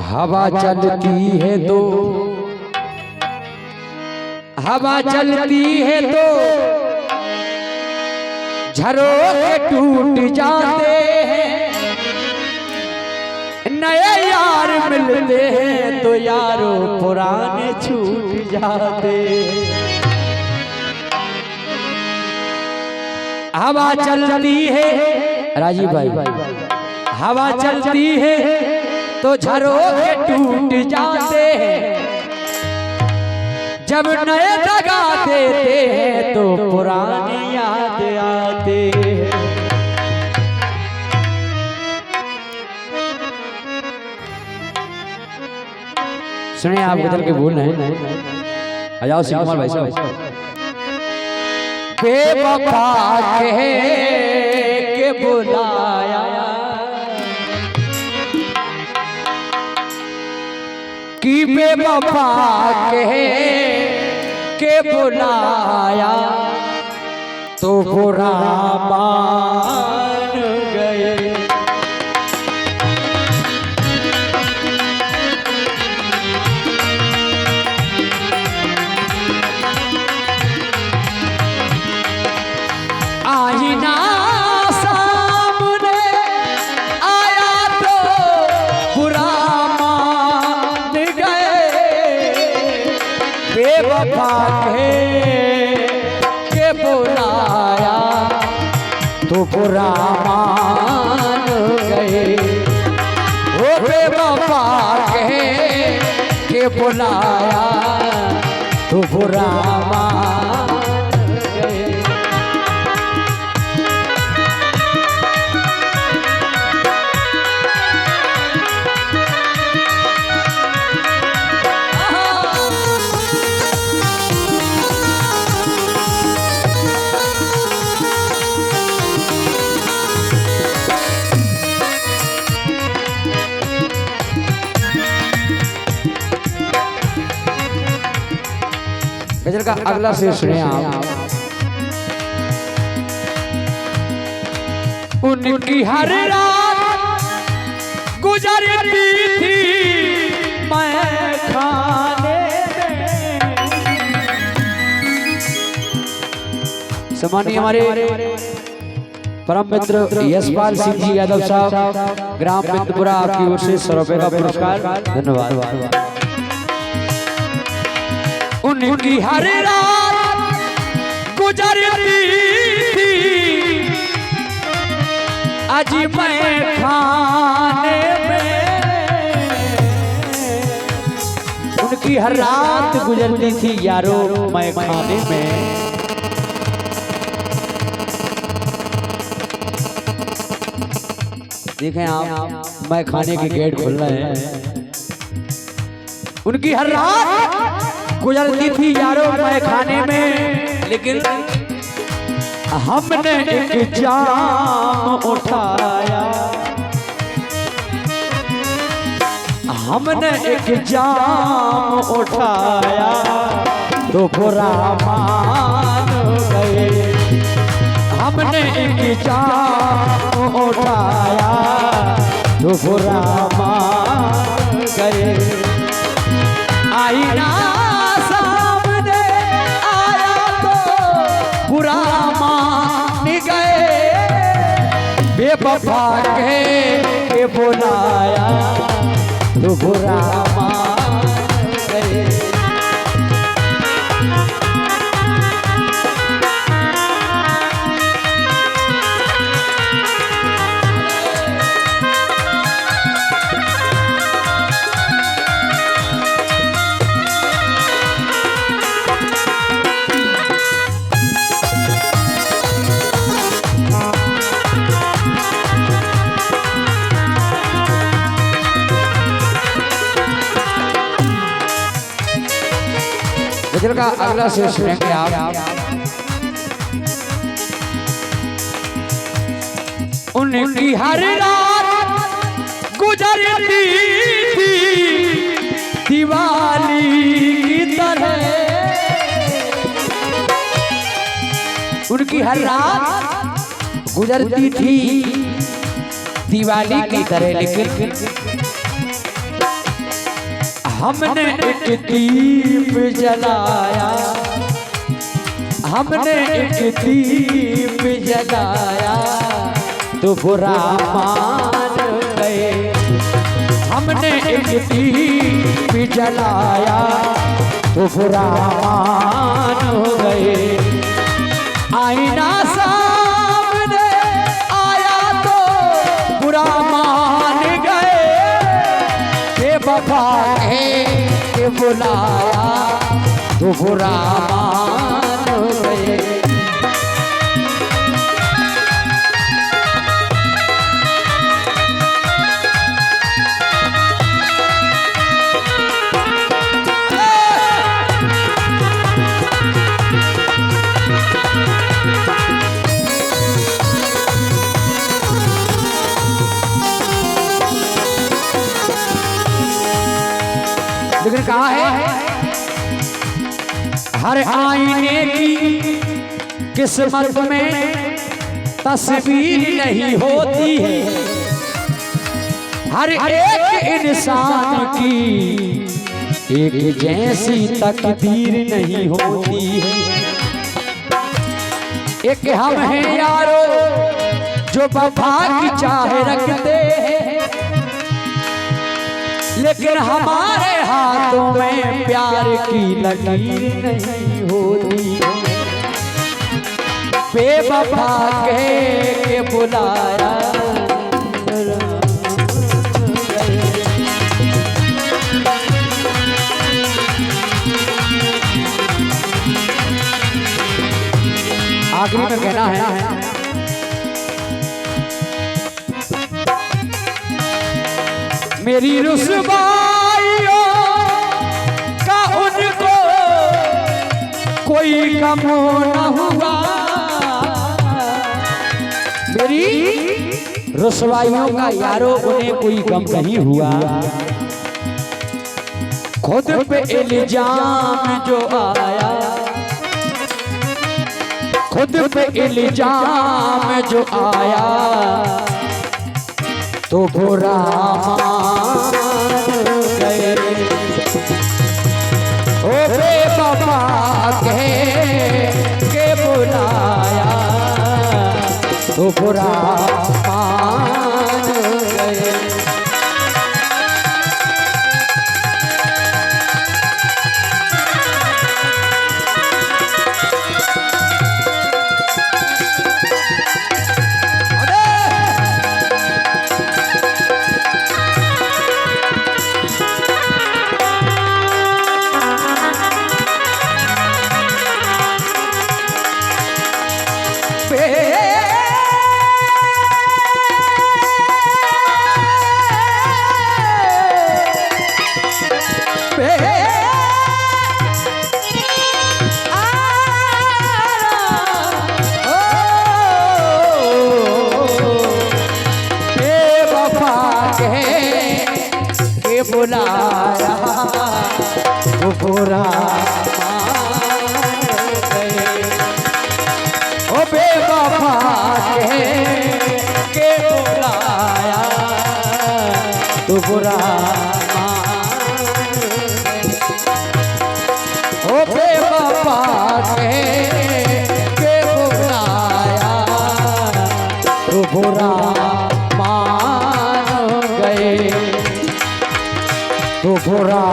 हवा चलती है तो हवा चलती है तो झरोखे टूट जाते हैं, नए यार मिलते हैं तो यारों पुराने छूट जाते हैं। हवा चलती है राजीव भाई, हवा चलती है तो झरोखे टूट जाते हैं, जब नए दगा देते हैं तो पुराने याद आते हैं। सुनिए आप गजल के बोल रहे हैं, आ जाओ सिंह कुमार भाई साहब। बेवफा कह के बुलाया कि बेवफा कह के बुलाया तो बुरा मान गए। आईना सामने आया तो बुरा मान गए, बेवफा के बुलाया तो बुरा मान गए। ओ बेवफा के बुलाया तो बुरा मान गए। गजल का अगला शेर सुनिए आप। उनकी हर रात गुजरती थी मैं खाने में। सम्मानीय हमारे परम मित्र यशपाल सिंह जी यादव साहब, ग्राम मित्रपुरा, आपकी ओर से 100 रुपए का पुरस्कार, धन्यवाद। उनकी हर रात गुजरती थी आज मैं खाने में। उनकी हर रात गुजरती थी यारों मैं खाने में। देखें आप, मैं खाने के गेट खुल रहे हैं। उनकी हर रात गुजरती थी यारों मैं खाने में, लेकिन हमने एक जाम उठाया, हमने एक जाम उठाया तो बुरा मान गए। हमने एक जाम उठाया तो बुरा मान गए। आईना सामने आया तो बुरा मान गए, बेवफा के बुलाया तो बुरा मान गए। गजल का अगला शेर सुनेंगे आप। उनकी हर रात गुजरती थी दिवाली की तरह। उनकी हर रात गुजरती थी दिवाली की तरह, लेकिन हमने एक दीप जलाया, हमने एक दीप जलाया तो बुरा मान गए। हमने एक दीप जलाया तो बुरा मान गए। आईना सामने आया तो बुरा मान गए। बेवफा के बुलाया तो बुरा मान गए। लेकिन कहा है हर आईने की किस्मत में तस्वीर नहीं होती है। हर एक इंसान की एक जैसी तकदीर नहीं होती है। एक हम हैं यारो जो वफा की चाह रखते हैं, लेकिन हमारे हाथों में प्यार की लकीर नहीं होती। बेवफा के बुलाया आखिरी में कहना है मेरी रुसवाइयों का उनको कोई गम न हुआ। मेरी रुसवाइयों का यारो उन्हें कोई गम नहीं हुआ। खुद पे इल्जाम जो आया, खुद पे इल्जाम जो आया तो बुरा मान गए। ओ बेवफा के बुलाया तो बुरा मान गए। बुलाया वो बुरा मान गए। ओ बेवफा के बुलाया तो बुरा मान गए। ओ बेवफा के बुलाया तो बुरा मान गए तो बुरा